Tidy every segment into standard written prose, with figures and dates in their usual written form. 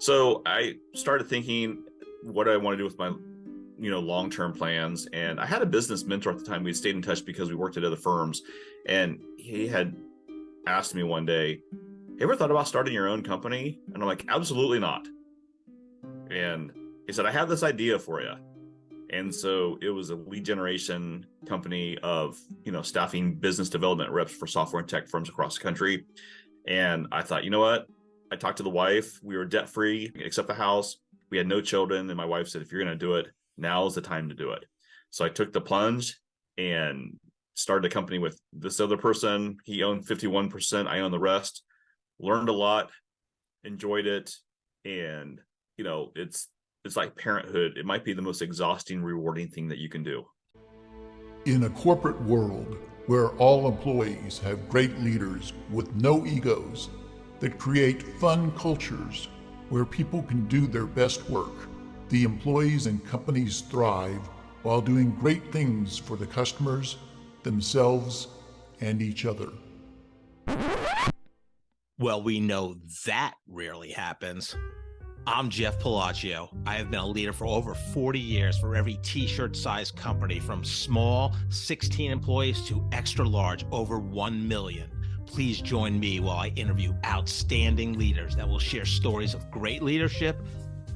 So I started thinking what I want to do with my, long-term plans. And I had a business mentor at the time. We stayed in touch because we worked at other firms. And he had asked me one day, "You ever thought about starting your own company?" And I'm like, "Absolutely not." And he said, "I have this idea for you." And so it was a lead generation company of, staffing business development reps for software and tech firms across the country. And I thought, you know what? I talked to the wife. We were debt free, except the house. We had no children. And my wife said, "If you're going to do it, now is the time to do it." So I took the plunge and started a company with this other person. He owned 51%. I owned the rest. Learned a lot, enjoyed it. And, it's like parenthood. It might be the most exhausting, rewarding thing that you can do. In a corporate world where all employees have great leaders with no egos that create fun cultures where people can do their best work, the employees and companies thrive while doing great things for the customers, themselves, and each other. Well, we know that rarely happens. I'm Jeff Palacio. I have been a leader for over 40 years for every t-shirt size company from small 16 employees to extra large over 1 million. Please join me while I interview outstanding leaders that will share stories of great leadership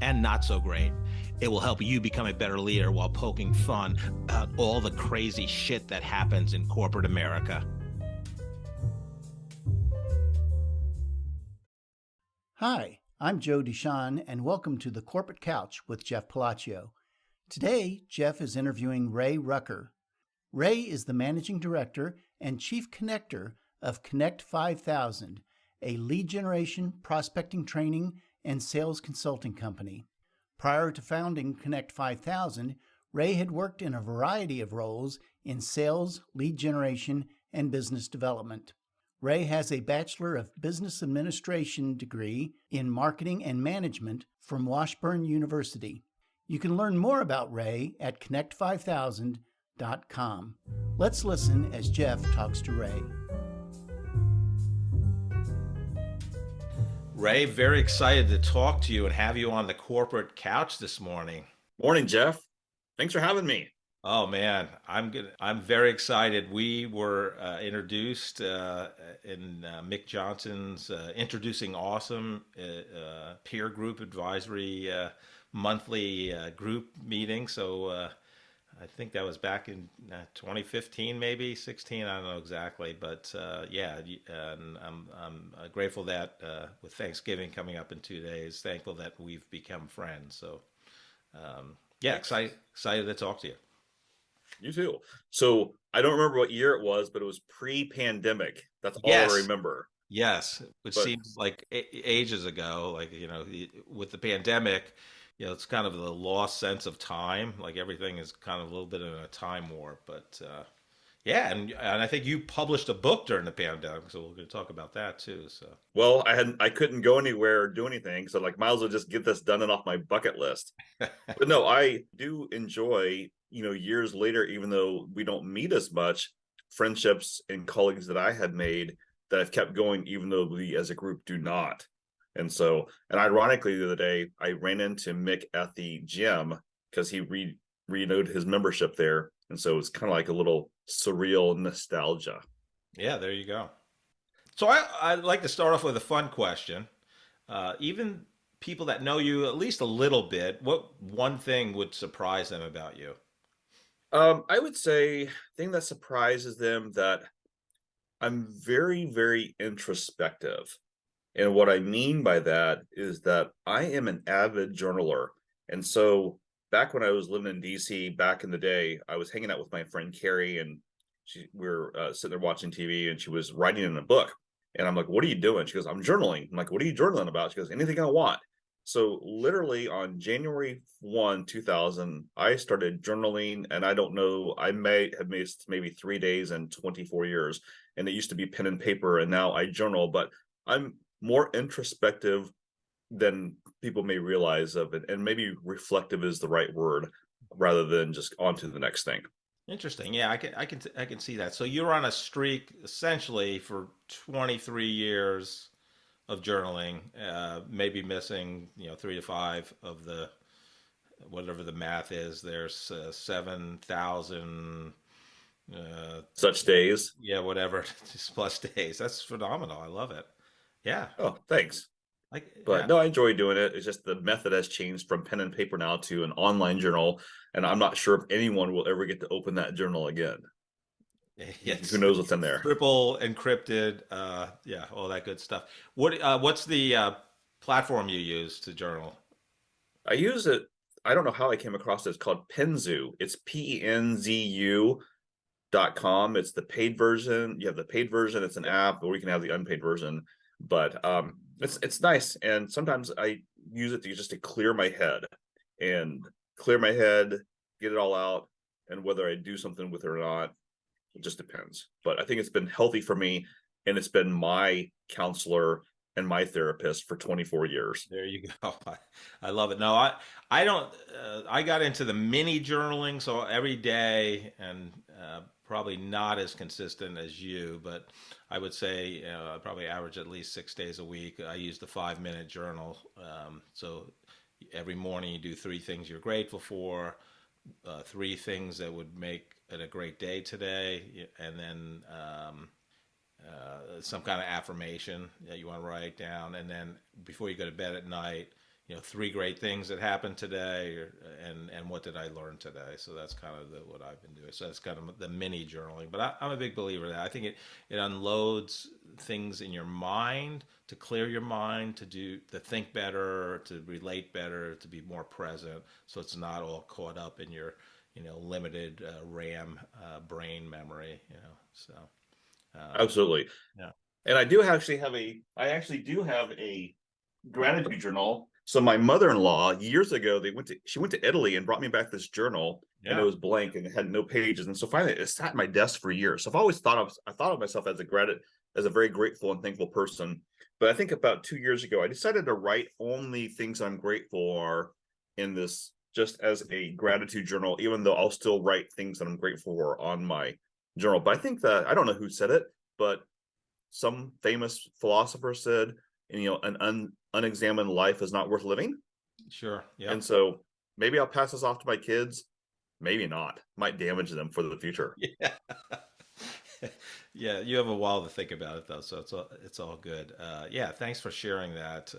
and not so great. It will help you become a better leader while poking fun at all the crazy shit that happens in corporate America. Hi, I'm Joe Deshawn, and welcome to the Corporate Couch with Jeff Palacio. Today, Jeff is interviewing Ray Ruecker. Ray is the Managing Director and Chief Connector of Connect 5000, a lead generation, prospecting training, and sales consulting company. Prior to founding Connect 5000, Ray had worked in a variety of roles in sales, lead generation, and business development. Ray has a Bachelor of Business Administration degree in Marketing and Management from Washburn University. You can learn more about Ray at connect5000.com. Let's listen as Jeff talks to Ray. Ray, very excited to talk to you and have you on the Corporate Couch this morning. Morning, Jeff. Thanks for having me. Oh man, I'm very excited. We were introduced in Mick Johnson's Introducing Awesome peer group advisory monthly group meeting. So I think that was back in 2015, maybe 16. I don't know exactly, but and I'm grateful that with Thanksgiving coming up in 2 days, thankful that we've become friends. So excited to talk to you. You too. So I don't remember what year it was, but it was pre-pandemic. That's all Yes. I remember. Yes, which seems like ages ago. Like, with the pandemic, it's kind of the lost sense of time. Like everything is kind of a little bit in a time warp. But and I think you published a book during the pandemic, so we're going to talk about that too. So Well, I couldn't go anywhere or do anything, so might as well just get this done and off my bucket list. But no, I do enjoy, years later, even though we don't meet as much, friendships and colleagues that I had made that I've kept going, even though we as a group do not. And ironically, the other day, I ran into Mick at the gym because he renewed his membership there. And so it's kind of like a little surreal nostalgia. Yeah, there you go. So I'd like to start off with a fun question. Even people that know you at least a little bit, what one thing would surprise them about you? I would say the thing that surprises them that I'm very, very introspective. And what I mean by that is that I am an avid journaler. And so back when I was living in DC back in the day, I was hanging out with my friend Carrie, and we were sitting there watching TV, and she was writing in a book. And I'm like, "What are you doing?" She goes, "I'm journaling." I'm like, "What are you journaling about?" She goes, "Anything I want." So literally on January 1, 2000, I started journaling, and I don't know, I may have missed maybe 3 days in 24 years. And it used to be pen and paper, and now I journal, but I'm more introspective than people may realize of it. And maybe reflective is the right word rather than just on to the next thing. Interesting. Yeah, I can see that. So you're on a streak essentially for 23 years of journaling, maybe missing 3 to 5 of the whatever the math is. There's 7,000 Such days. yeah, whatever plus days. That's phenomenal. I love it. Yeah, Oh, thanks. like But yeah. no, I enjoy doing it. It's just the method has changed from pen and paper now to an online journal, and I'm not sure if anyone will ever get to open that journal again. Who It's knows what's in there? triple encrypted. Yeah, all that good stuff. What's the platform you use to journal? I use it. I don't know how I came across it. It's called Penzu. It's penzu.com. It's the paid version. You have the paid version. It's an app, or you can have the unpaid version. But it's nice. And sometimes I use it to just to clear my head, get it all out. And whether I do something with it or not, it just depends. But I think it's been healthy for me, and it's been my counselor and my therapist for 24 years. There you go. I love it. No, I don't. I got into the mini journaling, so every day, and probably not as consistent as you, but I would say I probably average at least 6 days a week. I use the 5-minute journal. So every morning you do 3 things you're grateful for, 3 things that would make it a great day today, and then some kind of affirmation that you want to write down, and then before you go to bed at night, 3 great things that happened today, and what did I learn today. So that's kind of what I've been doing. So that's kind of the mini journaling. But I'm a big believer in that. I think it unloads things in your mind, to clear your mind, to think better, to relate better, to be more present. So it's not all caught up in your limited RAM brain memory. So. Absolutely. Yeah. And I actually do have a gratitude journal. So my mother-in-law years ago, she went to Italy and brought me back this journal, and it Yeah. was blank and it had no pages. And so finally it sat in my desk for years. So I thought of myself as a very grateful and thankful person. But I think about 2 years ago, I decided to write only things I'm grateful for in this, just as a gratitude journal, even though I'll still write things that I'm grateful for on my journal. But I think that, I don't know who said it, but some famous philosopher said, an unexamined life is not worth living. Sure. Yeah. And so maybe I'll pass this off to my kids. Maybe not. Might damage them for the future. Yeah. Yeah, you have a while to think about it though, so it's all good. Yeah, thanks for sharing that.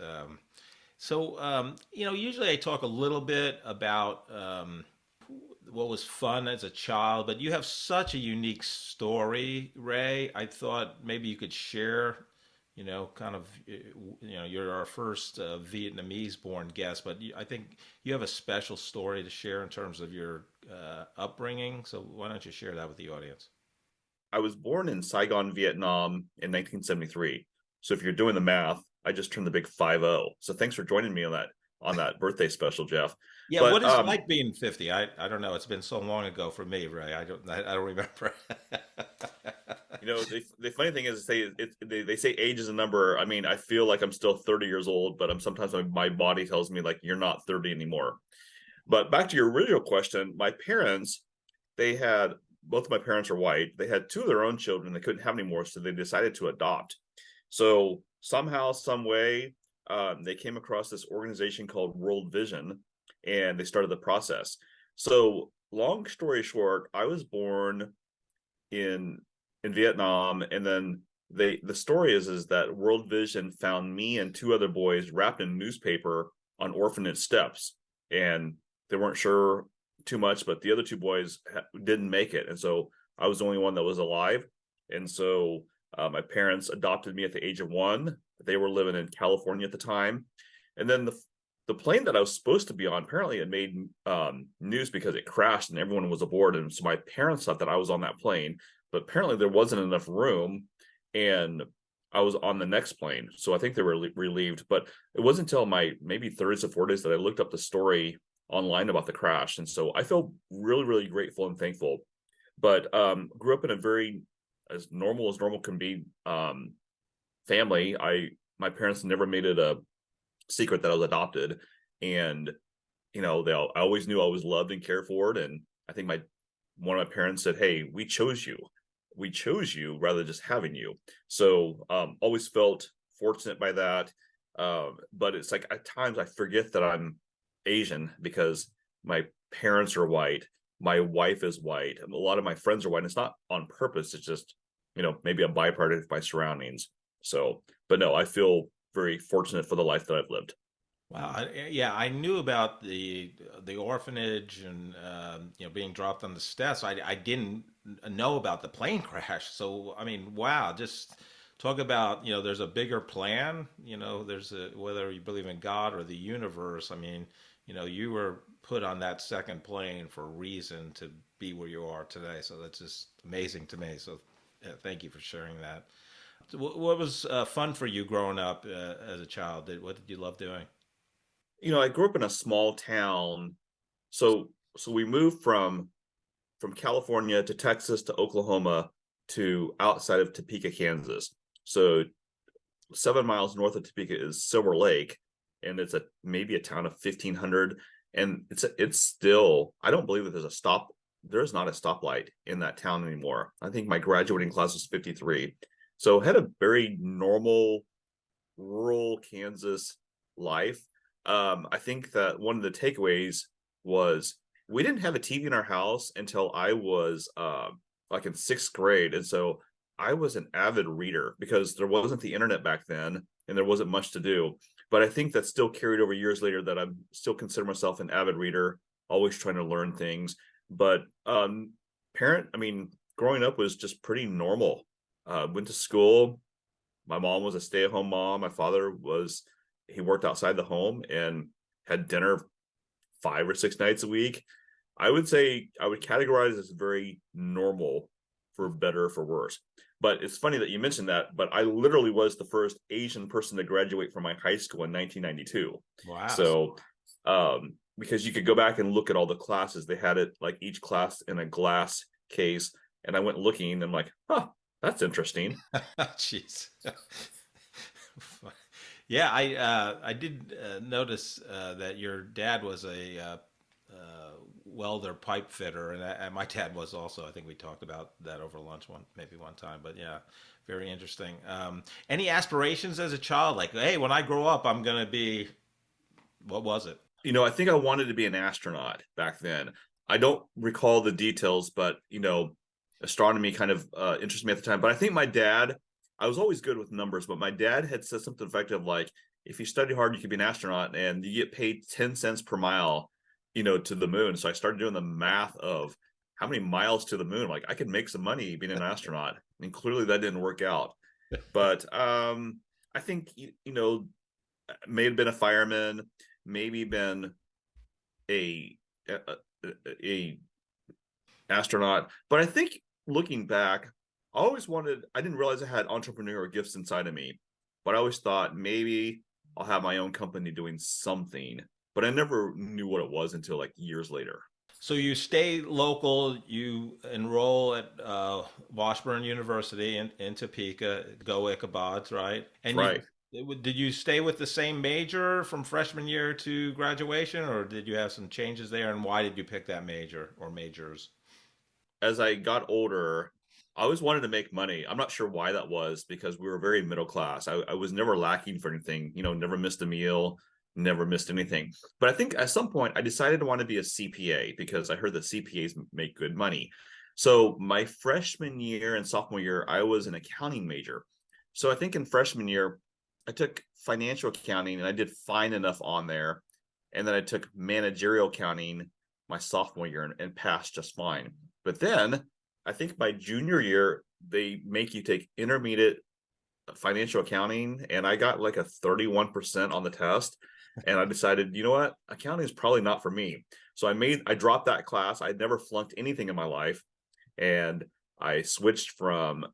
Usually I talk a little bit about what was fun as a child, but you have such a unique story, Ray. I thought maybe you could share, you're our first Vietnamese-born guest, but I think you have a special story to share in terms of your upbringing. So why don't you share that with the audience? I was born in Saigon, Vietnam in 1973. So if you're doing the math, I just turned the big 50. So thanks for joining me on that birthday special, Jeff. Yeah, But what is it like being 50? I don't know. It's been so long ago for me, Ray. I don't remember. the funny thing is they say age is a number. I mean, I feel like I'm still 30 years old, but sometimes my body tells me like you're not 30 anymore. But back to your original question, both of my parents are white. They had 2 of their own children. They couldn't have any more, so they decided to adopt. So somehow, some way, they came across this organization called World Vision, and they started the process. So long story short, I was born in Vietnam, and then the story is that World Vision found me and 2 other boys wrapped in newspaper on orphanage steps, and they weren't sure too much, but the other 2 boys didn't make it, and so I was the only one that was alive. And so my parents adopted me at the age of 1. They were living in California at the time, and then the plane that I was supposed to be on, apparently it made news because it crashed and everyone was aboard, and so my parents thought that I was on that plane, but apparently there wasn't enough room, and I was on the next plane. So I think they were relieved, but it wasn't until my maybe 30s or 40s that I looked up the story online about the crash. And so I feel really, really grateful and thankful. But grew up in a very as normal can be family. My parents never made it a secret that I was adopted, and I always knew I was loved and cared for. And I think one of my parents said, "Hey, we chose you rather than just having you." So always felt fortunate by that. But it's like at times I forget that I'm Asian because my parents are white, my wife is white, and a lot of my friends are white. And it's not on purpose. It's just, maybe a byproduct of my surroundings. So, but no, I feel very fortunate for the life that I've lived. Wow. Yeah, I knew about the orphanage and being dropped on the steps. I didn't know about the plane crash. So I mean, wow, just talk about there's a bigger plan. There's whether you believe in God or the universe. I mean, you were put on that second plane for a reason to be where you are today. So that's just amazing to me. So yeah, thank you for sharing that. So what was fun for you growing up as a child? What did you love doing? I grew up in a small town. So we moved from California to Texas to Oklahoma to outside of Topeka, Kansas. So 7 miles north of Topeka is Silver Lake, and it's maybe a town of 1,500. And it's still, I don't believe that there's not a stoplight in that town anymore. I think my graduating class was 53. So had a very normal rural Kansas life. I think that one of the takeaways was we didn't have a TV in our house until I was like in 6th grade. And so I was an avid reader because there wasn't the internet back then and there wasn't much to do. But I think that still carried over years later that I'm still consider myself an avid reader, always trying to learn things. But growing up was just pretty normal. Went to school. My mom was a stay-at-home mom. My father he worked outside the home and had dinner 5 or 6 nights a week. I would say I would categorize as very normal, for better or for worse. But it's funny that you mentioned that, but I literally was the first Asian person to graduate from my high school in 1992. Wow. So, because you could go back and look at all the classes, they had it like each class in a glass case. And I went looking and I'm like, that's interesting. Jeez. Yeah, I did notice that your dad was a welder pipe fitter, and my dad was also. I think we talked about that over lunch one time. But yeah, very interesting. Any aspirations as a child? Like, hey, when I grow up, I'm gonna be. What was it? I think I wanted to be an astronaut back then. I don't recall the details, but astronomy kind of interested me at the time. But I think I was always good with numbers, but my dad had said something effective like, if you study hard, you could be an astronaut and you get paid 10 cents per mile, to the moon. So I started doing the math of how many miles to the moon. Like I could make some money being an astronaut. And clearly that didn't work out. But I think, may have been a fireman, maybe been a astronaut. But I think looking back, I didn't realize I had entrepreneurial gifts inside of me, but I always thought maybe I'll have my own company doing something, but I never knew what it was until like years later. So you stay local, you enroll at Washburn University in Topeka, go Ichabod's, right? And Right. did you stay with the same major from freshman year to graduation, or did you have some changes there? And why did you pick that major or majors? As I got older, I always wanted to make money. I'm not sure why that was because we were very middle class. I was never lacking for anything, never missed a meal, never missed anything. But I think at some point I decided to want to be a CPA because I heard that CPAs make good money. So my freshman year and sophomore year, I was an accounting major. So I think in freshman year, I took financial accounting and I did fine enough on there. And then I took managerial accounting my sophomore year and passed just fine. But then I think my junior year, they make you take intermediate financial accounting, and I got like a 31% on the test. And I decided, you know what, accounting is probably not for me. So I dropped that class. I'd never flunked anything in my life. And I switched from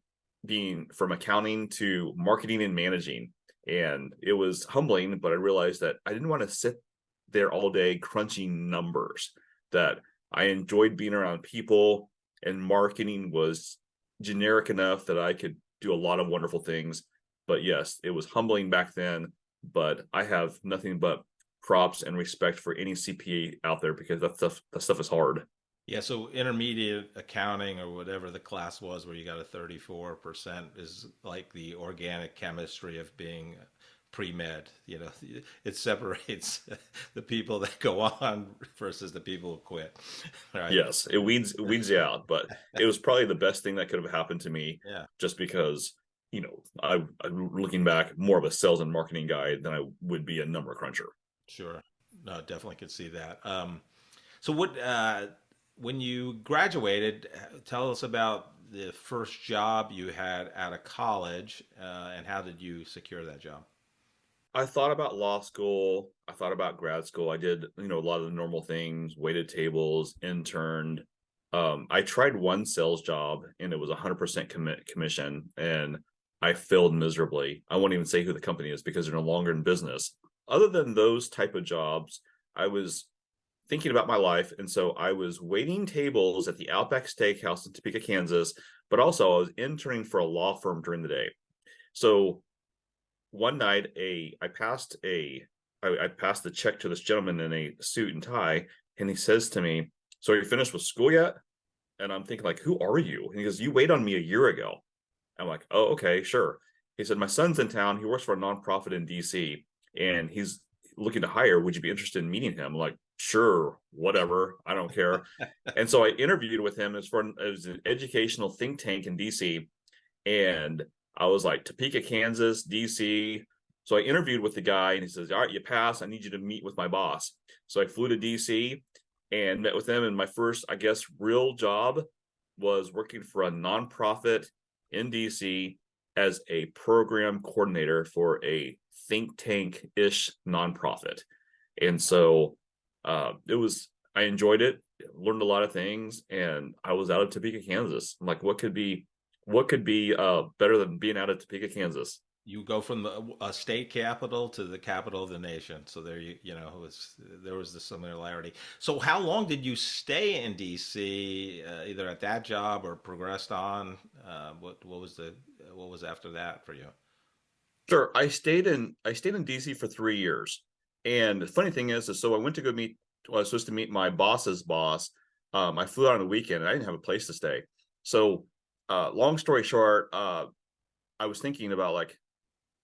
accounting to marketing and managing. And it was humbling, but I realized that I didn't want to sit there all day crunching numbers, that I enjoyed being around people. And marketing was generic enough that I could do a lot of wonderful things. But yes, it was humbling back then, but I have nothing but props and respect for any CPA out there because that stuff is hard. Yeah, so intermediate accounting or whatever the class was where you got a 34% is like the organic chemistry of being pre-med. It separates the people that go on versus the people who quit, right? Yes, it weeds you out, but it was probably the best thing that could have happened to me, Yeah, just because I'm looking back more of a sales and marketing guy than I would be a number cruncher. sure. No, definitely could see that. So when you graduated, tell us about the first job you had out of college, and how did you secure that job? I thought about law school. I thought about grad school. I did, a lot of the normal things, waited tables, interned. I tried one sales job and it was 100% commission, and I failed miserably. I won't even say who the company is because they're no longer in business. Other than those type of jobs, I was thinking about my life. And so I was waiting tables at the Outback Steakhouse in Topeka, Kansas, but also I was interning for a law firm during the day. So one night I passed the check to this gentleman in a suit and tie, and he says to me, "So are you finished with school yet?" And I'm thinking, like, who are you? And he goes, "You waited on me a year ago." I'm like, "Oh, okay, sure." He said, "My son's in town. He works for a nonprofit in DC, and he's looking to hire. Would you be interested in meeting him?" I'm like, "Sure, whatever. I don't care." And so I interviewed with him. It was an educational think tank in DC, and I was like, Topeka, Kansas, DC. So I interviewed with the guy, and he says, "All right, you pass. I need you to meet with my boss." So I flew to DC and met with him. And my first, I guess, real job was working for a nonprofit in DC as a program coordinator for a think tank-ish nonprofit. And so I enjoyed it, learned a lot of things, and I was out of Topeka, Kansas. I'm like, what could be better than being out of Topeka, Kansas? You go from a state capital to the capital of the nation. So there was the similarity. So how long did you stay in DC, either at that job or progressed on? What was after that for you? Sure. I stayed in DC for 3 years. And the funny thing is so I went to go meet well, I was supposed to meet my boss's boss. I flew out on the weekend and I didn't have a place to stay. So long story short, I was thinking about, like,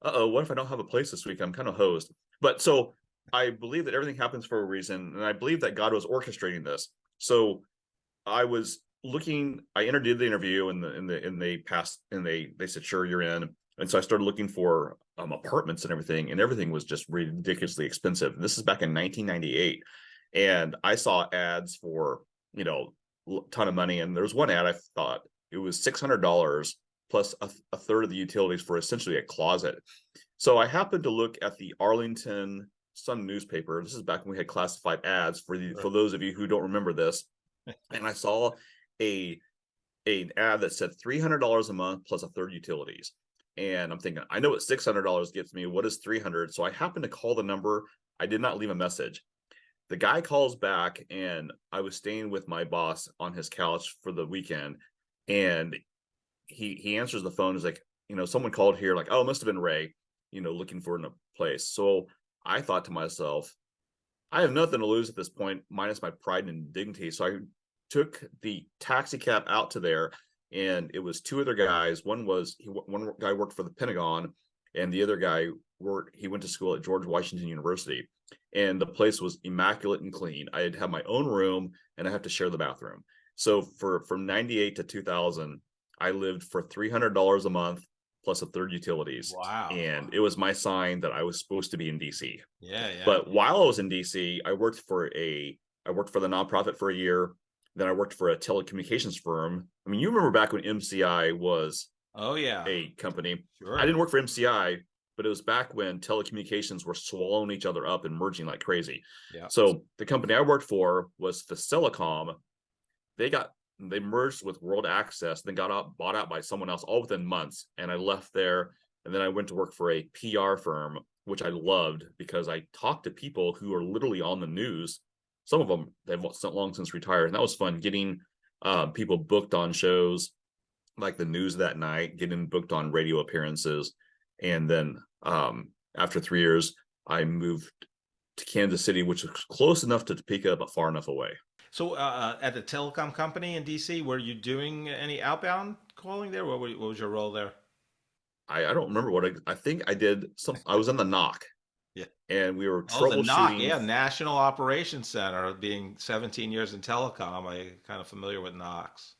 what if I don't have a place this week? I'm kind of hosed. But so I believe that everything happens for a reason, and I believe that God was orchestrating this. So I was looking. I did the interview, and they passed, and they said, "Sure, you're in." And so I started looking for apartments and everything was just ridiculously expensive. And this is back in 1998, and I saw ads for a ton of money. And there was one ad I thought it was $600 plus a third of the utilities for essentially a closet. So I happened to look at the Arlington Sun newspaper. This is back when we had classified ads for those of you who don't remember this. And I saw a an ad that said $300 a month plus a third utilities. And I'm thinking, I know what $600 gets me. What is 300? So I happened to call the number. I did not leave a message. The guy calls back, and I was staying with my boss on his couch for the weekend, and he answers the phone. He's like, someone called here, like, oh, it must have been Ray, looking for a place. So I thought to myself, I have nothing to lose at this point, minus my pride and dignity. So I took the taxi cab out to there, and it was two other guys. One guy worked for the Pentagon, and the other guy he went to school at George Washington University. And the place was immaculate and clean. I had my own room, and I have to share the bathroom. So from 98 to 2000, I lived for $300 a month plus a third utilities. Wow. And it was my sign that I was supposed to be in DC. Yeah, yeah. But while I was in DC, I worked for the nonprofit for a year. Then I worked for a telecommunications firm. I mean, you remember back when MCI was a company. Sure. I didn't work for MCI, but it was back when telecommunications were swallowing each other up and merging like crazy. Yeah. So the company I worked for was Facilicom. They merged with World Access, then bought out by someone else all within months. And I left there, and then I went to work for a PR firm, which I loved because I talked to people who are literally on the news. Some of them, they've long since retired. And that was fun, getting people booked on shows like the news that night, getting booked on radio appearances. And then after 3 years, I moved to Kansas City, which was close enough to Topeka, but far enough away. So at the telecom company in DC, were you doing any outbound calling there? What was your role there? I don't remember what I think I did some. I was in the knock, Yeah. and we were Oh, the NOC, troubleshooting. yeah, National Operations Center. Being 17 years in telecom, I kind of familiar with NOCs.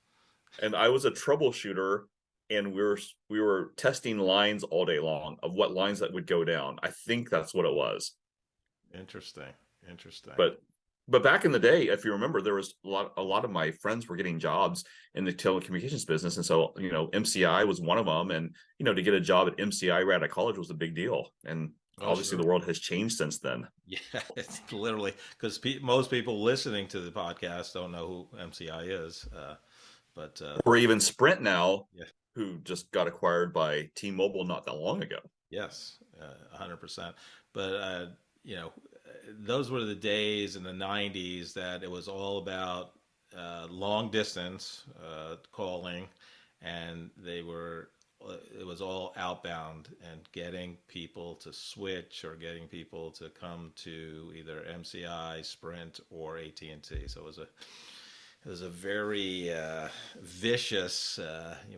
And I was a troubleshooter, and we were testing lines all day long of what lines that would go down. I think that's what it was. Interesting. Interesting. But back in the day, if you remember, there was a lot of my friends were getting jobs in the telecommunications business, and so MCI was one of them. And to get a job at MCI right out of college was a big deal. And Oh, obviously, sure. the world has changed since then. Yeah, it's literally because most people listening to the podcast don't know who MCI is. But Or even Sprint now, yeah, who just got acquired by T-Mobile not that long ago. yes, 100%. But those were the days in the '90s that it was all about long distance calling, and it was all outbound and getting people to switch or getting people to come to either MCI, Sprint, or AT&T. So it was a very vicious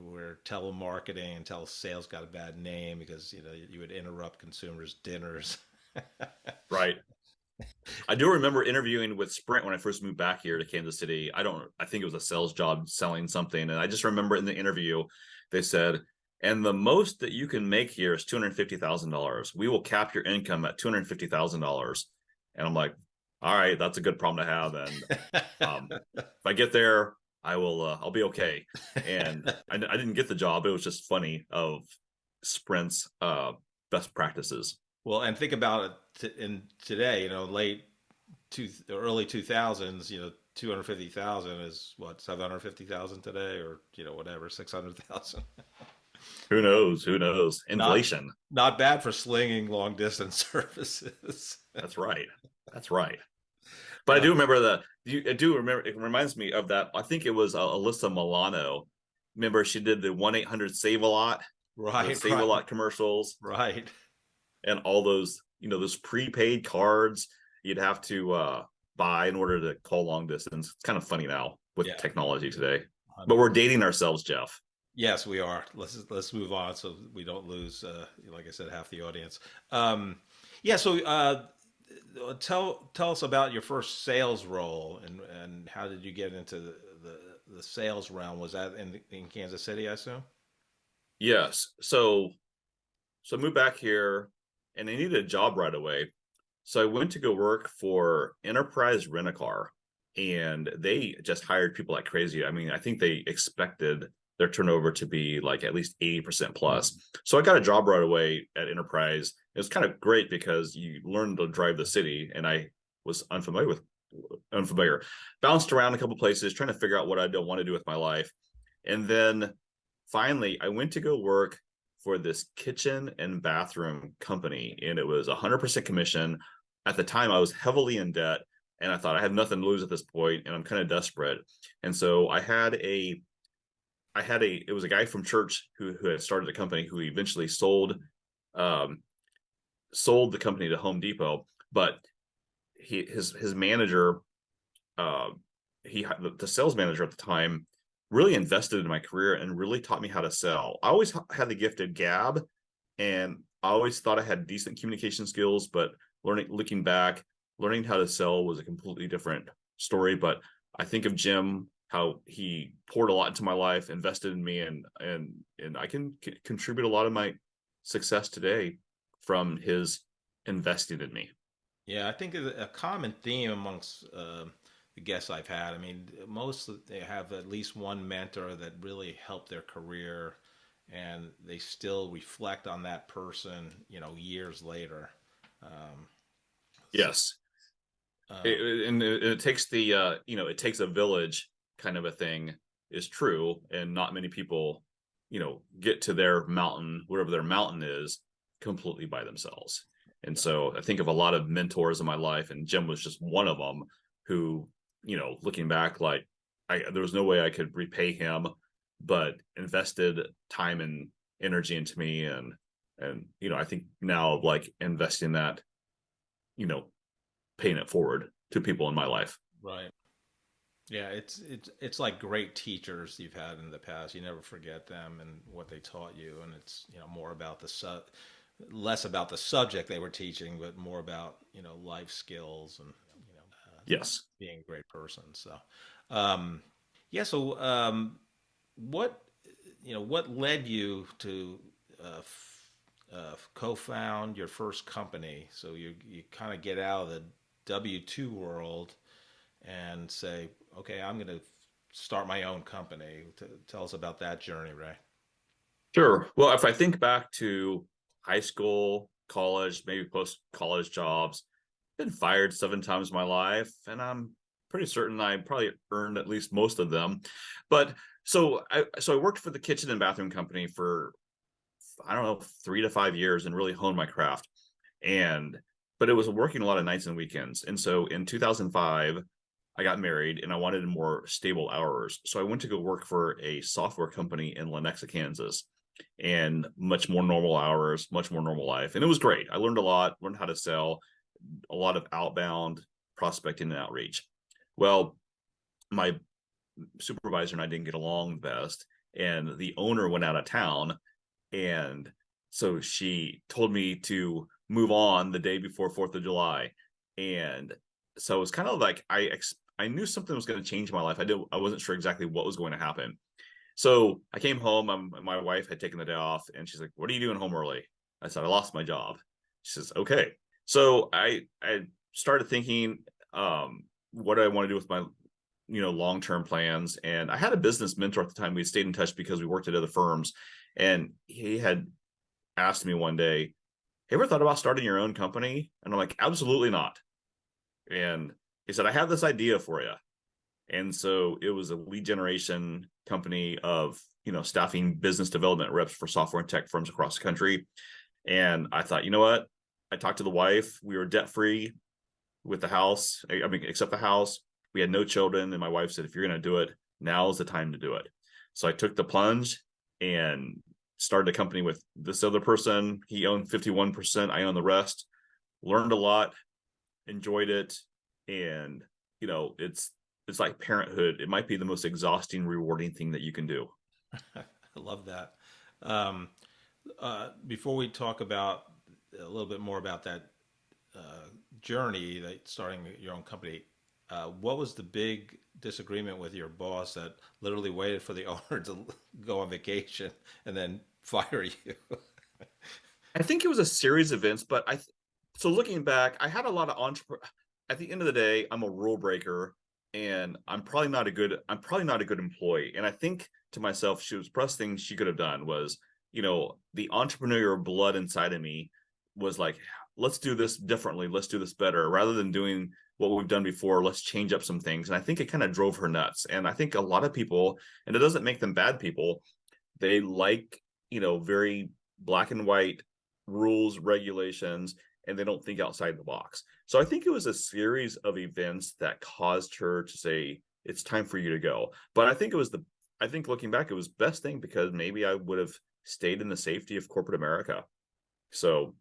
where telemarketing and telesales got a bad name because you would interrupt consumers' dinners. Right. I do remember interviewing with Sprint when I first moved back here to Kansas City. I think it was a sales job selling something. And I just remember in the interview, they said, and the most that you can make here is $250,000. We will cap your income at $250,000. And I'm like, all right, that's a good problem to have. And if I get there, I'll be okay. And I didn't get the job. It was just funny of Sprint's best practices. Well, and think about it in today, early 2000s, 250,000 is what, 750,000 today, or whatever, 600,000. Who knows? Who knows? Not Inflation. not bad for slinging long distance services. That's right. That's right. But I Uh, do remember I do remember. It reminds me of that. I think it was Alyssa Milano. Remember, she did the 1-800 Save a Lot, the right, Save a right, Lot commercials, right. and all those prepaid cards you'd have to buy in order to call long distance. It's kind of funny now with Yeah, technology today. But 100. we're dating ourselves, Jeff. Yes, we are. Let's move on so we don't lose, like I said, half the audience. Yeah. So tell us about your first sales role and how did you get into the sales realm? Was that in Kansas City, I assume? Yes. So I moved back here, and I needed a job right away. So I went to go work for Enterprise Rent-A-Car, and they just hired people like crazy. I mean, I think they expected their turnover to be like at least 80% plus. So I got a job right away at Enterprise. It was kind of great because you learn to drive the city, and I was unfamiliar. Bounced around a couple places trying to figure out what I don't want to do with my life. And then finally I went to go work for this kitchen and bathroom company, and it was 100% commission. At the time, I was heavily in debt, and I thought I have nothing to lose at this point, and I'm kind of desperate. And so it was a guy from church who had started a company who eventually um, sold the company to Home Depot, but his manager, uh, the sales manager at the time, really invested in my career and really taught me how to sell. I always had the gift of gab, and I always thought I had decent communication skills, but looking back, learning how to sell was a completely different story. But I think of Jim, how he poured a lot into my life, invested in me, and I can contribute a lot of my success today from his investing in me. Yeah, I think a common theme amongst the guests I've had. I mean, they have at least one mentor that really helped their career, and they still reflect on that person, years later. Um, so, Yes. uh, And it takes it takes a village kind of a thing is true, and not many people get to their mountain, wherever their mountain is, completely by themselves. And so I think of a lot of mentors in my life, and Jim was just one of them who, looking back, like there was no way I could repay him, but invested time and energy into me. And I think now, like, investing that, paying it forward to people in my life. right. Yeah, it's like great teachers you've had in the past. You never forget them and what they taught you, and it's more about less about the subject they were teaching, but more about life skills and Yes. being a great person. So, um, yeah. So, what what led you to co-found your first company? So you kind of get out of the W-2 world and say, okay, I'm going to start my own company. Tell us about that journey, Ray. Sure. Well, if I think back to high school, college, maybe post college jobs, been fired 7 times in my life, and I'm pretty certain I probably earned at least most of them. But so I worked for the kitchen and bathroom company for, I don't know, 3 to 5 years, and really honed my craft. And but it was working a lot of nights and weekends. And so in 2005, I got married and I wanted more stable hours. So I went to go work for a software company in Lenexa, Kansas, and much more normal hours, much more normal life. And it was great. I learned a lot, learned how to sell, a lot of outbound prospecting and outreach. Well, my supervisor and I didn't get along the best, and the owner went out of town, and so she told me to move on the day before 4th of July. And so it was kind of like I knew something was going to change my life. I wasn't sure exactly what was going to happen. So I came home. My wife had taken the day off, and she's like, "What are you doing home early?" I said, "I lost my job." She says, "Okay." So I started thinking, what do I want to do with my long-term plans. And I had a business mentor at the time. We stayed in touch because we worked at other firms, and he had asked me one day, "Have you ever thought about starting your own company?" And I'm like, "Absolutely not." And he said, "I have this idea for you." And so it was a lead generation company of staffing business development reps for software and tech firms across the country. And I thought, you know what? I talked to the wife. We were debt free with the house. I mean, except the house. We had no children. And my wife said, "If you're going to do it, now is the time to do it." So I took the plunge and started a company with this other person. He owned 51%. I owned the rest. Learned a lot, enjoyed it. And, it's like parenthood. It might be the most exhausting, rewarding thing that you can do. I love that. Um, Before we talk about a little bit more about that journey, that starting your own company, what was the big disagreement with your boss that literally waited for the owner to go on vacation and then fire you? I think it was a series of events, but so looking back, I had a lot of at the end of the day, I'm a rule breaker, and I'm probably not a good employee. And I think to myself, she was best thing she could have done was, the entrepreneurial blood inside of me was like, let's do this differently. Let's do this better rather than doing what we've done before. Let's change up some things. And I think it kind of drove her nuts. And I think a lot of people, and it doesn't make them bad people, they like, very black and white rules, regulations, and they don't think outside the box. So I think it was a series of events that caused her to say, "It's time for you to go." But I think looking back, it was best thing, because maybe I would have stayed in the safety of corporate America. So,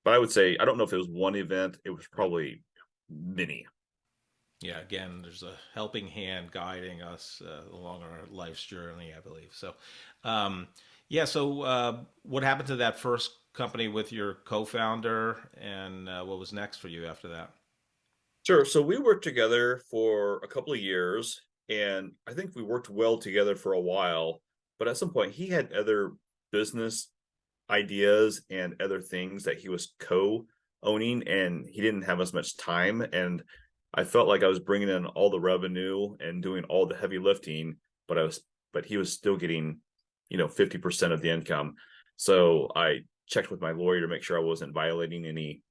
but I would say, I don't know if it was one event, it was probably many. Yeah, again, there's a helping hand guiding us along our life's journey, I believe. So, um, yeah. So, what happened to that first company with your co-founder, and what was next for you after that? Sure. So we worked together for a couple of years, and I think we worked well together for a while. But at some point, he had other business ideas and other things that he was co-owning, and he didn't have as much time. And I felt like I was bringing in all the revenue and doing all the heavy lifting, but he was still getting, 50% of the income. So I checked with my lawyer to make sure I wasn't violating any,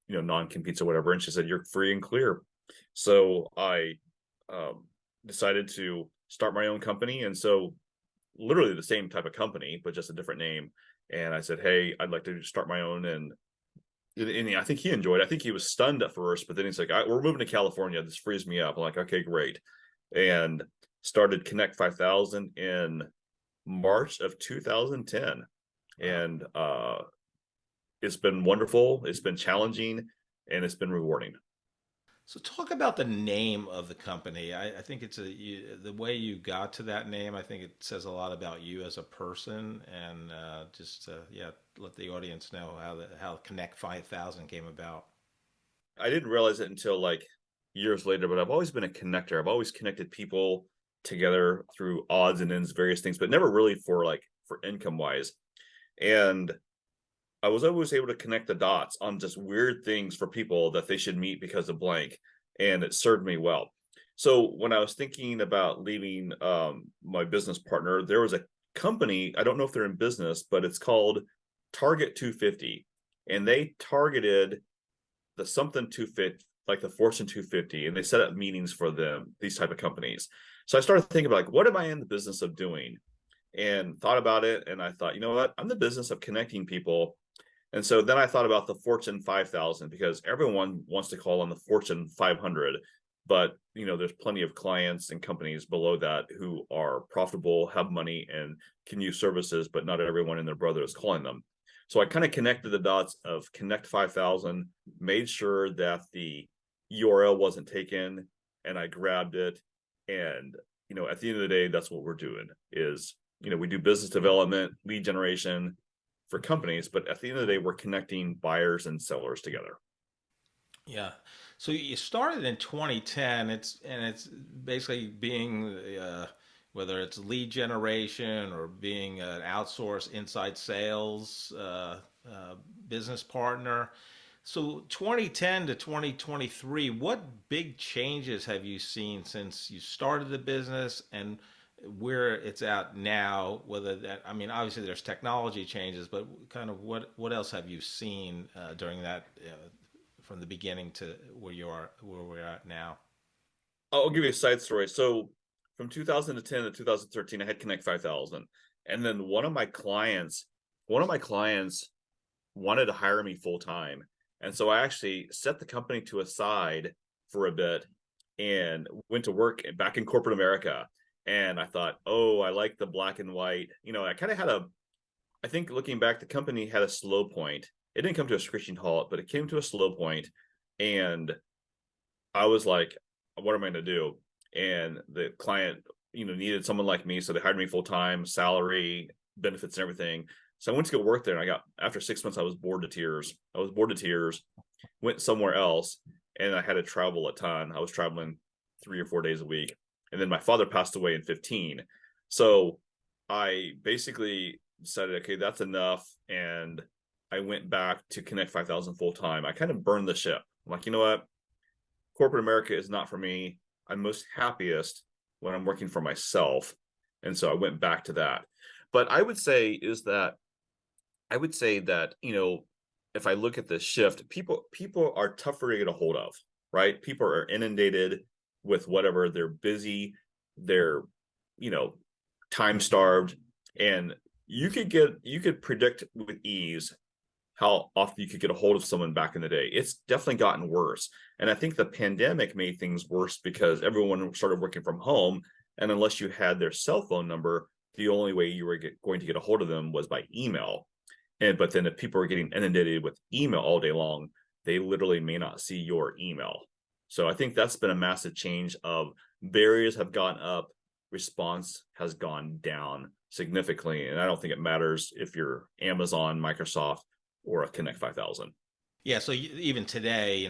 non-competes or whatever. And she said, "You're free and clear." So I decided to start my own company. And so literally the same type of company, but just a different name. And I said, "Hey, I'd like to start my own." And I think he enjoyed it. I think he was stunned at first, but then he's like, "We're moving to California. This frees me up." I'm like, "Okay, great." And started Connect 5000 in March of 2010. Wow. And it's been wonderful. It's been challenging, and it's been rewarding. So talk about the name of the company. I think the way you got to that name. I think it says a lot about you as a person, and yeah, let the audience know how Connect 5000 came about. I didn't realize it until like years later, but I've always been a connector. I've always connected people together through odds and ends, various things, but never really for income wise. And I was always able to connect the dots on just weird things for people that they should meet because of blank, and it served me well. So when I was thinking about leaving my business partner, there was a company, I don't know if they're in business, but it's called Target 250, and they targeted the something 250, like the Fortune 250, and they set up meetings for them, these type of companies. So I started thinking about like, what am I in the business of doing? And thought about it, and I thought, you know what, I'm in the business of connecting people. And so then I thought about the Fortune 5000, because everyone wants to call on the Fortune 500, but there's plenty of clients and companies below that who are profitable, have money, and can use services, but not everyone and their brother is calling them. So I kind of connected the dots of Connect 5000, made sure that the URL wasn't taken, and I grabbed it. And at the end of the day, that's what we're doing is, we do business development, lead generation for companies, but at the end of the day, we're connecting buyers and sellers together. Yeah. So you started in 2010. It's basically being whether it's lead generation or being an outsourced inside sales business partner. So 2010 to 2023, what big changes have you seen since you started the business and where it's at now? Whether that, I mean, obviously there's technology changes, but kind of what else have you seen during that from the beginning to where we're at now? I'll give you a side story. So from 2010 to 2013, I had Connect 5000. And then one of my clients wanted to hire me full time. And so I actually set the company to a side for a bit and went to work back in corporate America. And I thought, oh, I like the black and white. I kind of I think looking back, the company had a slow point. It didn't come to a screeching halt, but it came to a slow point. And I was like, what am I going to do? And the client, needed someone like me. So they hired me full time, salary, benefits, and everything. So I went to go work there, and after 6 months, I was bored to tears. Went somewhere else, and I had to travel a ton. I was traveling 3 or 4 days a week. And then my father passed away in 2015. So I basically decided, okay, that's enough. And I went back to Connect 5000 full time. I kind of burned the ship. I'm like, you know what? Corporate America is not for me. I'm most happiest when I'm working for myself. And so I went back to that. But I would say that, if I look at the shift, people are tougher to get a hold of, right? People are inundated with whatever, they're busy, they're, time starved, and you could predict with ease how often you could get a hold of someone back in the day. It's definitely gotten worse. And I think the pandemic made things worse because everyone started working from home. And unless you had their cell phone number, the only way you were going to get a hold of them was by email. But then if people are getting inundated with email all day long, they literally may not see your email. So I think that's been a massive change of barriers have gone up, response has gone down significantly. And I don't think it matters if you're Amazon, Microsoft, or a Connect 5000. Yeah. So even today,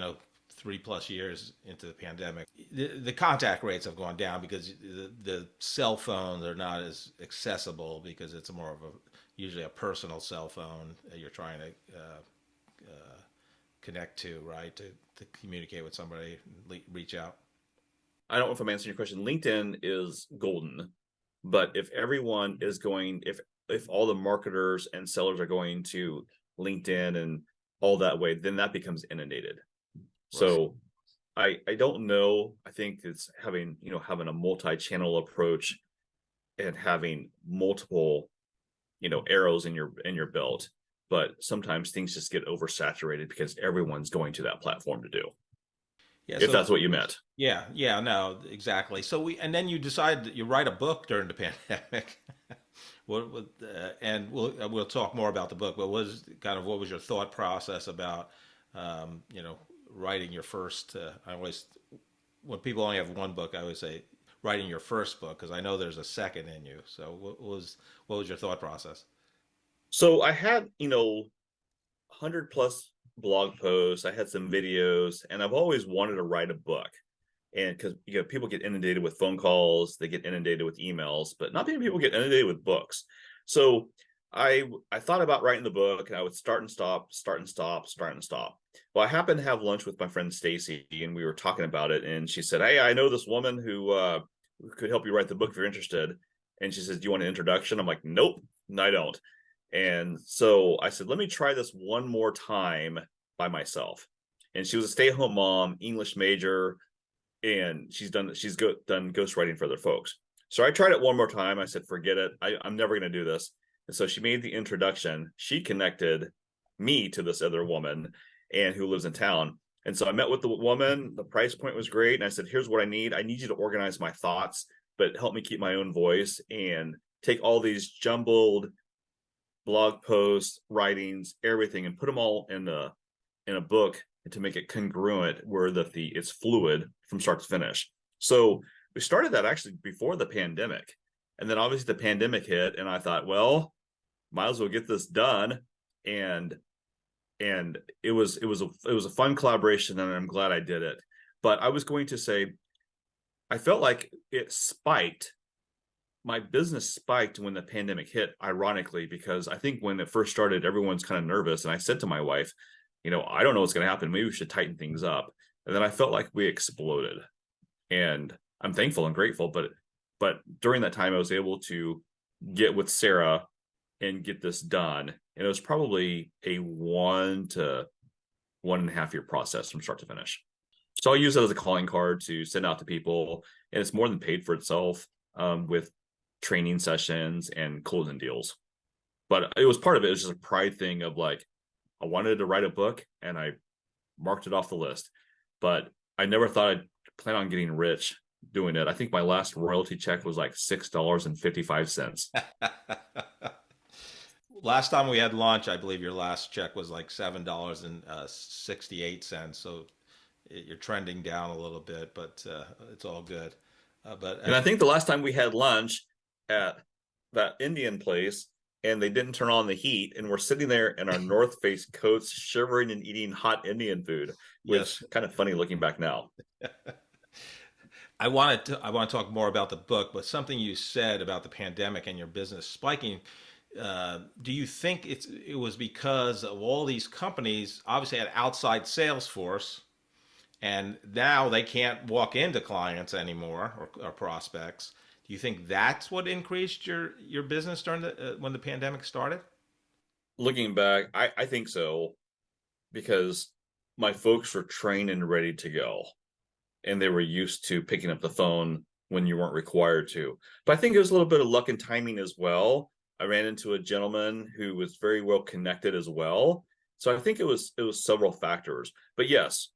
3+ years into the pandemic, the contact rates have gone down because the cell phones are not as accessible because it's more of usually a personal cell phone that you're trying to connect to, right? To communicate with somebody, reach out. I don't know if I'm answering your question. LinkedIn is golden, but if everyone is if all the marketers and sellers are going to LinkedIn and all that way, then that becomes inundated. So I don't know. I think it's having a multi-channel approach and having multiple arrows in your belt. But sometimes things just get oversaturated because everyone's going to that platform to do. Yeah, if that's what you meant. Yeah, no, exactly. So and then you decide that you write a book during the pandemic. And we'll talk more about the book. But what was your thought process about writing your first. I always, when people only have one book, I always say writing your first book because I know there's a second in you. So what was your thought process? So I had, 100 plus blog posts, I had some videos, and I've always wanted to write a book. And because people get inundated with phone calls, they get inundated with emails, but not many people get inundated with books. So I thought about writing the book, and I would start and stop, start and stop, start and stop. Well, I happened to have lunch with my friend Stacy, and we were talking about it, and she said, "Hey, I know this woman who could help you write the book if you're interested." And she says, "Do you want an introduction?" I'm like, "Nope, I don't." And so I said, "Let me try this one more time by myself." And she was a stay-at-home mom, English major, and she's done ghostwriting for other folks. So I tried it one more time. I said, "Forget it. I'm never going to do this." And so she made the introduction. She connected me to this other woman and who lives in town. And so I met with the woman. The price point was great. And I said, "Here's what I need. I need you to organize my thoughts, but help me keep my own voice and take all these jumbled blog posts, writings, everything, and put them all in a book, and to make it congruent where it's fluid from start to finish." So we started that actually before the pandemic. And then obviously the pandemic hit, and I thought, well, might as well get this done. And it was a fun collaboration, and I'm glad I did it. But I was going to say, I felt like my business spiked when the pandemic hit, ironically, because I think when it first started, everyone's kind of nervous. And I said to my wife, "I don't know what's going to happen. Maybe we should tighten things up." And then I felt like we exploded, and I'm thankful and grateful. But during that time, I was able to get with Sarah and get this done. And it was probably a 1 to 1.5 year process from start to finish. So I use it as a calling card to send out to people, and it's more than paid for itself with training sessions and closing deals. But it was part of it. It was just a pride thing of like, I wanted to write a book, and I marked it off the list. But I never thought I'd plan on getting rich doing it. I think my last royalty check was like $6.55. Last time we had lunch, I believe your last check was like $7.68. So you're trending down a little bit, but it's all good. And I think the last time we had lunch at that Indian place, and they didn't turn on the heat, and we're sitting there in our North Face coats, shivering and eating hot Indian food, which is kind of funny looking back now. I want to talk more about the book, but something you said about the pandemic and your business spiking. Do you think it was because of all these companies obviously had outside sales force, and now they can't walk into clients anymore or prospects? Do you think that's what increased your business during when the pandemic started? Looking back, I think so, because my folks were trained and ready to go, and they were used to picking up the phone when you weren't required to. But I think it was a little bit of luck and timing as well. I ran into a gentleman who was very well connected as well. So I think it was several factors. But yes,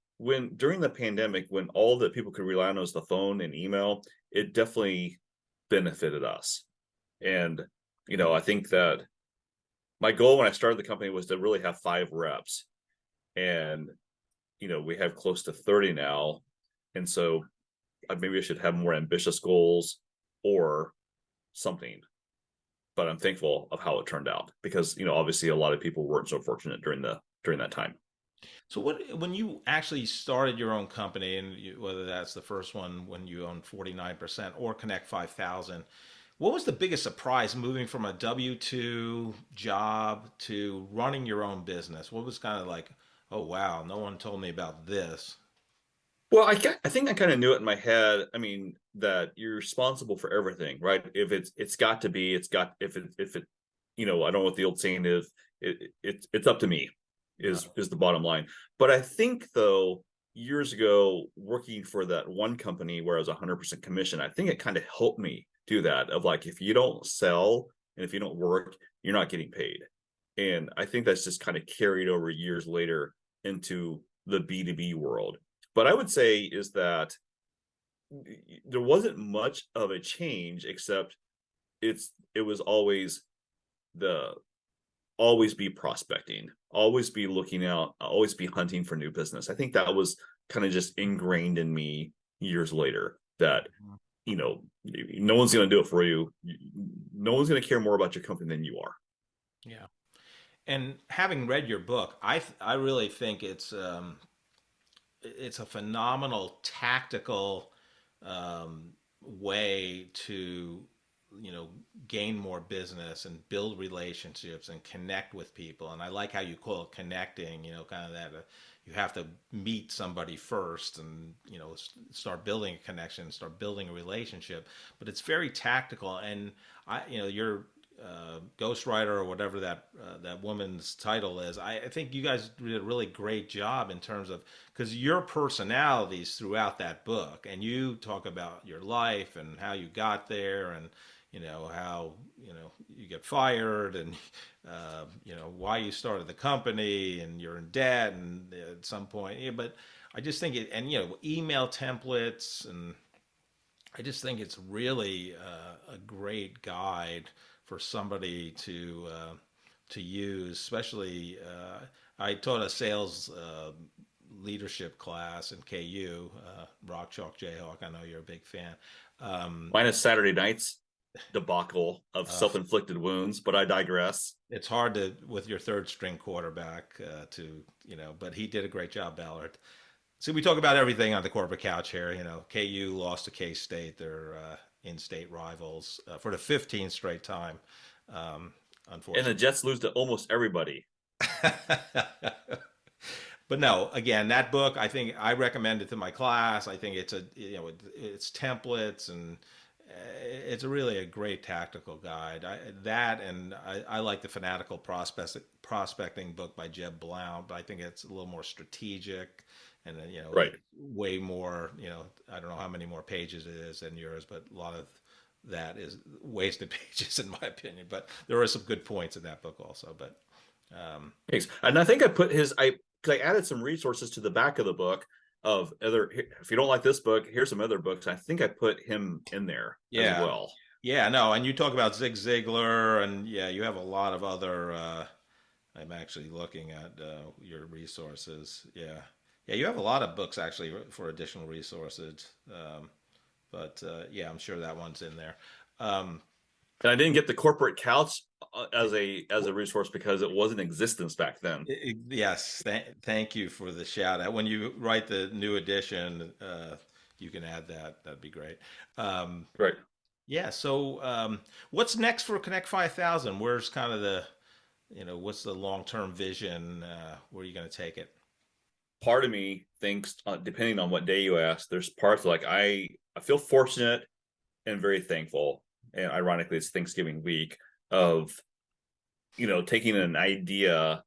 during the pandemic, when all that people could rely on was the phone and email, it definitely benefited us. And I think that my goal when I started the company was to really have 5 reps, and we have close to 30 now. And so maybe I should have more ambitious goals or something. But I'm thankful of how it turned out, because obviously a lot of people weren't so fortunate during that time. So when you actually started your own company, and whether that's the first one when you owned 49% or Connect 5000, what was the biggest surprise moving from a W-2 job to running your own business? What was kind of like, oh wow, no one told me about this? Well, I think I kind of knew it in my head. I mean, that you're responsible for everything, right? If it's got to be, if it, I don't know what the old saying is. It's up to me, is the bottom line. But I think though, years ago, working for that one company where I was 100% commission, I think it kind of helped me do that. Of like, if you don't sell and if you don't work, you're not getting paid. And I think that's just kind of carried over years later into the B2B world. But I would say is that there wasn't much of a change, except it was always the always be prospecting, always be looking out, always be hunting for new business. I think that was kind of just ingrained in me years later, that, you know, no one's going to do it for you. No one's going to care more about your company than you are. Yeah. And having read your book, I really think it's a phenomenal tactical way to, you know, gain more business and build relationships and connect with people. And I like how you call it connecting, you know, kind of that you have to meet somebody first and, you know, start building a connection, start building a relationship. But it's very tactical. And you know, your ghostwriter or whatever that woman's title is, I think you guys did a really great job in terms of, because your personalities throughout that book, and you talk about your life and how you got there, and you know how, you know, you get fired, and you know why you started the company, and you're in debt, and at some point, yeah, but I just think it, and you know, email templates, and I just think it's really a great guide for somebody to use, especially I taught a sales leadership class in KU, Rock Chalk Jayhawk. I know you're a big fan. Minus Saturday night's debacle of self-inflicted wounds, but I digress. It's hard to, with your third string quarterback, to, you know, but he did a great job, Ballard. See, we talk about everything on the corporate couch here. You know, KU lost to K-State. They're in-state rivals for the 15th straight time, unfortunately. And the Jets lose to almost everybody. But no, again, that book, I think I recommend it to my class. I think it's it's templates, and it's really a great tactical guide. I like the Fanatical Prospecting book by Jeb Blount, but I think it's a little more strategic, and then, you know, right, way more, you know, I don't know how many more pages it is than yours, but a lot of that is wasted pages in my opinion. But there are some good points in that book also. But thanks. And I think I put because I added some resources to the back of the book of other, if you don't like this book, here's some other books. I think I put him in there as well. Yeah, no, and you talk about Zig Ziglar, and yeah, you have a lot of other, I'm actually looking at your resources. Yeah, you have a lot of books actually for additional resources. But yeah, I'm sure that one's in there. And I didn't get the corporate couch as a resource because it wasn't in existence back then. Yes, thank you for the shout out. When you write the new edition, you can add that. That'd be great. Right. Yeah. So, what's next for Connect 5000? Where's kind of the, you know, what's the long term vision? Where are you going to take it? Part of me thinks, depending on what day you ask, there's parts like I feel fortunate and very thankful. And ironically, it's Thanksgiving week, of, you know, taking an idea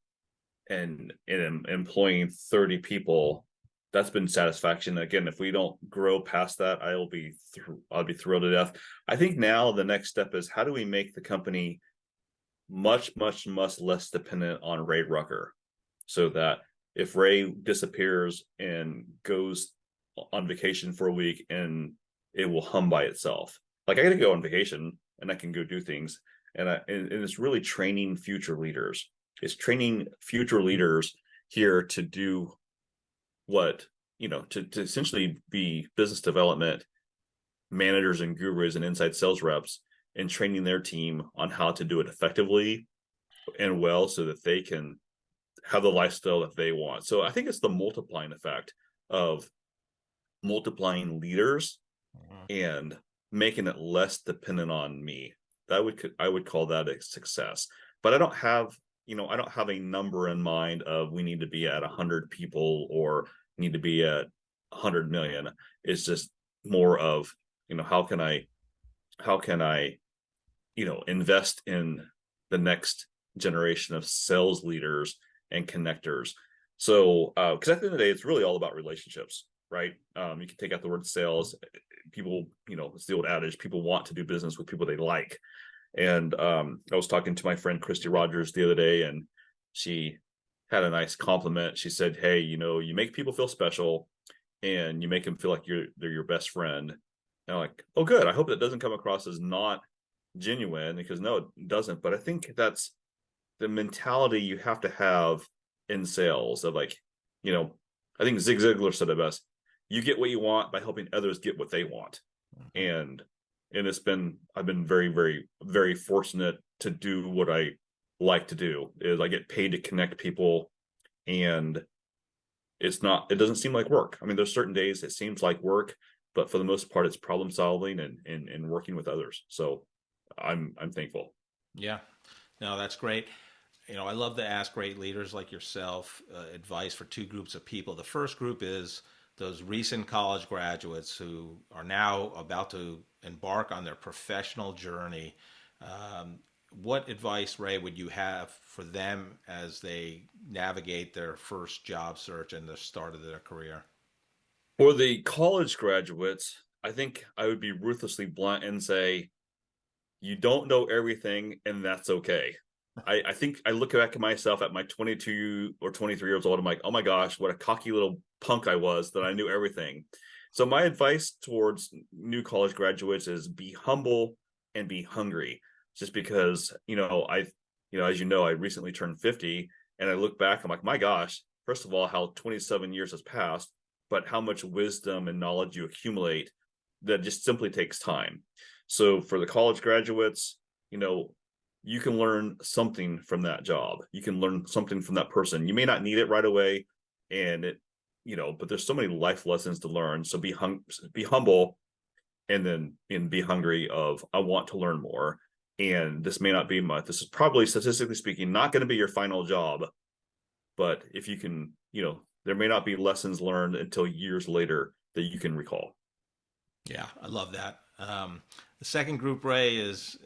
and employing 30 people. That's been satisfaction. Again, if we don't grow past that, I'll be thrilled to death. I think now the next step is, how do we make the company much less dependent on Ray Ruecker, so that if Ray disappears and goes on vacation for a week, and it will hum by itself. Like, I got to go on vacation and I can go do things. And it's really training future leaders. It's training future leaders here to do what, you know, to essentially be business development managers and gurus and inside sales reps, and training their team on how to do it effectively and well, so that they can have the lifestyle that they want. So I think it's the multiplying effect of multiplying leaders and making it less dependent on me. I would call that a success. But I don't have a number in mind of we need to be at 100 people or need to be at 100 million. It's just more of, you know, how can I, you know, invest in the next generation of sales leaders and connectors. So, because at the end of the day, it's really all about relationships, right? You can take out the word sales. People, you know, it's the old adage, people want to do business with people they like. And I was talking to my friend Christy Rogers the other day, and she had a nice compliment. She said, "Hey, you know, you make people feel special, and you make them feel like they're your best friend." And I'm like, "Oh, good. I hope that doesn't come across as not genuine," because no, it doesn't. But I think that's the mentality you have to have in sales of like, I think Zig Ziglar said it best. You get what you want by helping others get what they want. And I've been very, very, very fortunate to do what I like to do. Is I get paid to connect people, and it doesn't seem like work. I mean, there's certain days it seems like work, but for the most part, it's problem solving and working with others. So I'm thankful. Yeah, no, that's great. I love to ask great leaders like yourself advice for two groups of people. The first group is those recent college graduates who are now about to embark on their professional journey. What advice, Ray, would you have for them as they navigate their first job search and the start of their career? For the college graduates, I think I would be ruthlessly blunt and say, you don't know everything, and that's okay. I think I look back at myself at my 22 or 23 years old. I'm like, oh my gosh, what a cocky little punk I was that I knew everything. So my advice towards new college graduates is be humble and be hungry. Just because, as you know, I recently turned 50, and I look back, I'm like, my gosh, first of all, how 27 years has passed, but how much wisdom and knowledge you accumulate that just simply takes time. So for the college graduates, you can learn something from that job. You can learn something from that person. You may not need it right away, but there's so many life lessons to learn. So be humble, and then be hungry of, I want to learn more. And this may not be this is probably, statistically speaking, not going to be your final job. But if you can, there may not be lessons learned until years later that you can recall. Yeah, I love that. The second group, Ray, is,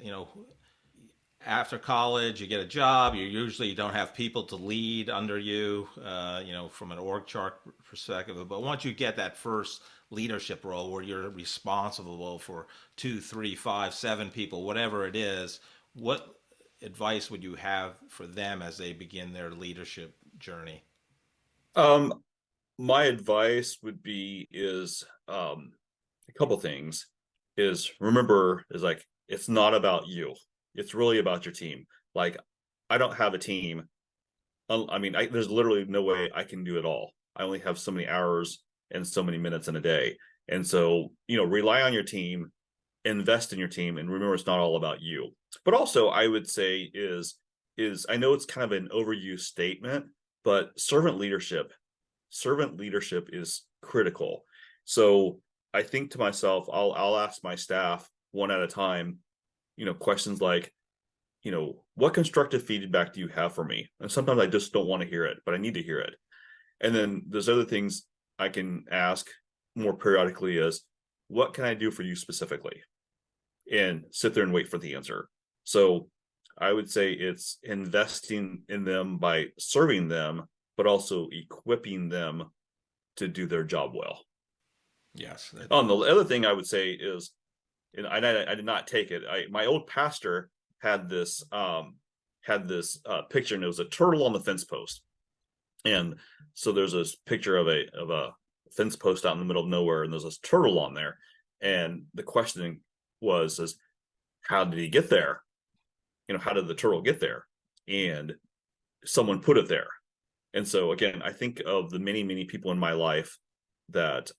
after college, you get a job. You usually don't have people to lead under you, from an org chart perspective. But once you get that first leadership role where you're responsible for 2, 3, 5, 7 people, whatever it is, what advice would you have for them as they begin their leadership journey? My advice would be a couple things. Remember, like, it's not about you. It's really about your team. Like, I don't have a team. I mean, there's literally no way I can do it all. I only have so many hours and so many minutes in a day. And so, rely on your team, invest in your team, and remember, it's not all about you. But also, I would say is I know it's kind of an overused statement, but servant leadership is critical. So I think to myself, I'll ask my staff one at a time, questions like, what constructive feedback do you have for me? And sometimes I just don't want to hear it, but I need to hear it. And then there's other things I can ask more periodically is, what can I do for you specifically? And sit there and wait for the answer. So I would say it's investing in them by serving them, but also equipping them to do their job well. Yes. The other thing I would say is, and I did not take it. My old pastor had this picture, and it was a turtle on the fence post. And so there's this picture of a fence post out in the middle of nowhere, and there's this turtle on there. And the questioning is, how did he get there? How did the turtle get there? And someone put it there. And so again, I think of the many, many people in my life that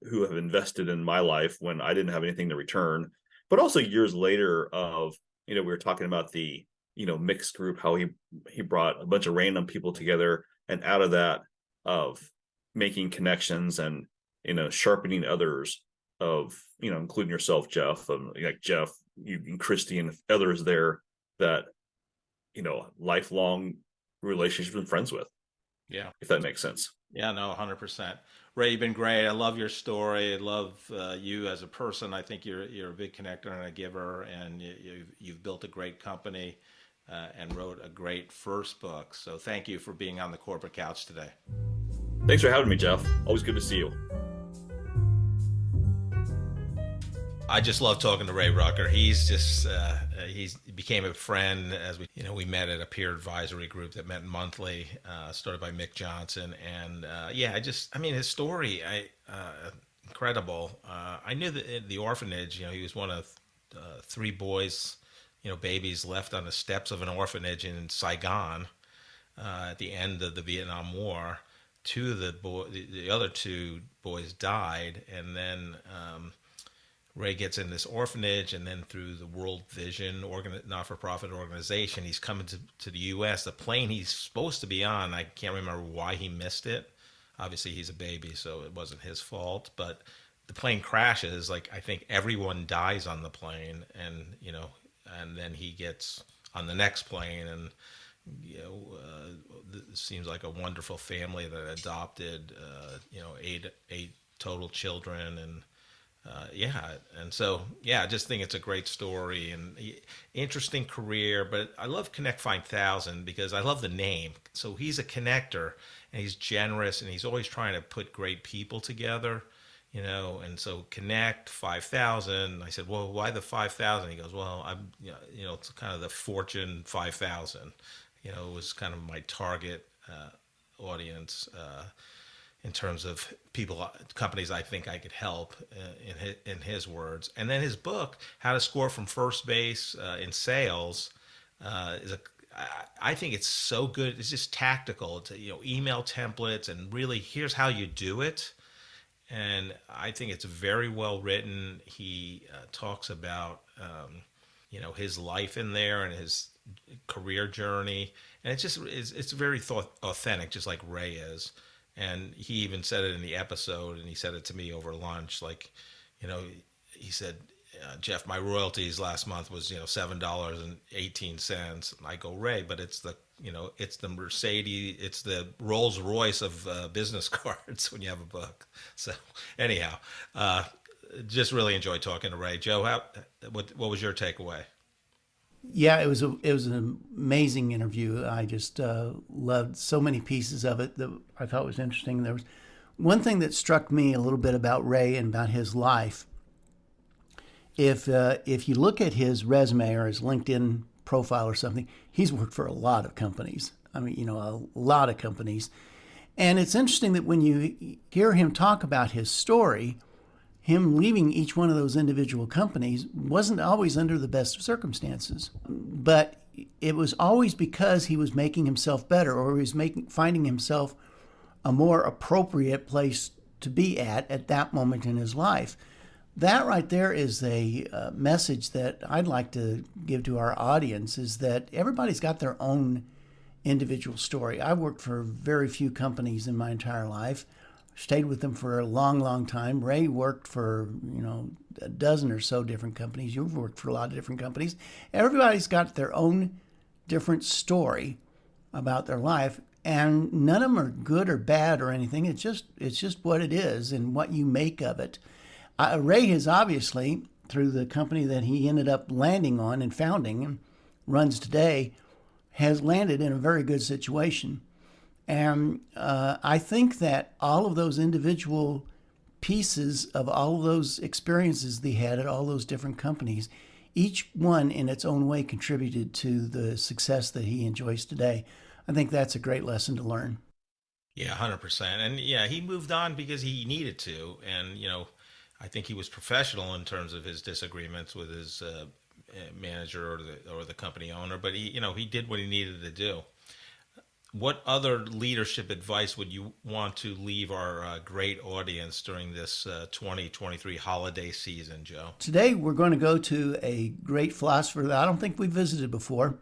who have invested in my life when I didn't have anything to return, but also years later of, we were talking about the, mixed group, how he brought a bunch of random people together, and out of that of making connections and, sharpening others of, including yourself, Jeff, like Jeff, you and Christy and others there that, lifelong relationships and friends with. Yeah. If that makes sense. Yeah, no, 100%. Ray, you've been great. I love your story. I love you as a person. I think you're a big connector and a giver, and you've built a great company and wrote a great first book. So thank you for being on the Corporate Couch today. Thanks for having me, Jeff. Always good to see you. I just love talking to Ray Ruecker. He's just he became a friend as we met at a peer advisory group that met monthly, started by Mick Johnson, and his story, incredible. I knew that in the orphanage, he was one of 3 boys babies left on the steps of an orphanage in Saigon at the end of the Vietnam War. The other two boys died, and then Ray gets in this orphanage, and then through the World Vision not-for-profit organization, he's coming to the U.S. The plane he's supposed to be on, I can't remember why he missed it. Obviously, he's a baby, so it wasn't his fault. But the plane crashes. Like, I think everyone dies on the plane, and then he gets on the next plane, and it seems like a wonderful family that adopted, 8 total children, and I just think it's a great story and interesting career. But I love Connect 5000 because I love the name. So he's a connector, and he's generous, and he's always trying to put great people together, and so Connect 5000. I said, well, why the 5,000? He goes, well, it's kind of the Fortune 5,000. It was kind of my target audience in terms of companies I think I could help, in his words. And then his book, How to Score from First Base in Sales, I think it's so good. It's just tactical. It's email templates, and really here's how you do it. And I think it's very well written. He talks about his life in there and his career journey, and it's very authentic, just like Ray is. And he even said it in the episode, and he said it to me over lunch. Like, he said, Jeff, my royalties last month was $7.18. And I go, Ray, but it's the Mercedes, it's the Rolls Royce of business cards when you have a book. So anyhow, just really enjoyed talking to Ray. Joe, what was your takeaway? Yeah, it was an amazing interview. I just loved so many pieces of it that I thought was interesting. There was one thing that struck me a little bit about Ray and about his life. If you look at his resume or his LinkedIn profile or something, he's worked for a lot of companies. I mean, a lot of companies. And it's interesting that when you hear him talk about his story, him leaving each one of those individual companies wasn't always under the best of circumstances. But it was always because he was making himself better, or he was finding himself a more appropriate place to be at that moment in his life. That right there is a message that I'd like to give to our audience, is that everybody's got their own individual story. I worked for very few companies in my entire life, stayed with them for a long, long time. Ray worked for, a dozen or so different companies. You've worked for a lot of different companies. Everybody's got their own different story about their life, and none of them are good or bad or anything. It's just what it is and what you make of it. Ray has obviously, through the company that he ended up landing on and founding and runs today, has landed in a very good situation. And I think that all of those individual pieces of all of those experiences they had at all those different companies, each one in its own way contributed to the success that he enjoys today. I think that's a great lesson to learn. Yeah, 100%. And yeah, he moved on because he needed to. And, I think he was professional in terms of his disagreements with his manager or the company owner, but he did what he needed to do. What other leadership advice would you want to leave our great audience during this 2023 holiday season, Joe? Today we're going to go to a great philosopher that I don't think we've visited before,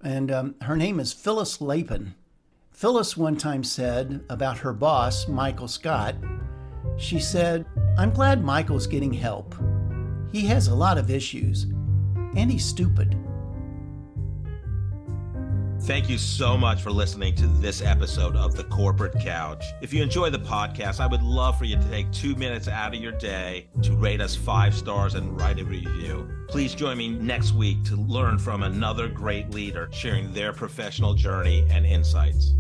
and her name is Phyllis Lapin. Phyllis one time said about her boss, Michael Scott, she said, "I'm glad Michael's getting help. He has a lot of issues, and he's stupid." Thank you so much for listening to this episode of The Corporate Couch. If you enjoy the podcast, I would love for you to take 2 minutes out of your day to rate us 5 stars and write a review. Please join me next week to learn from another great leader sharing their professional journey and insights.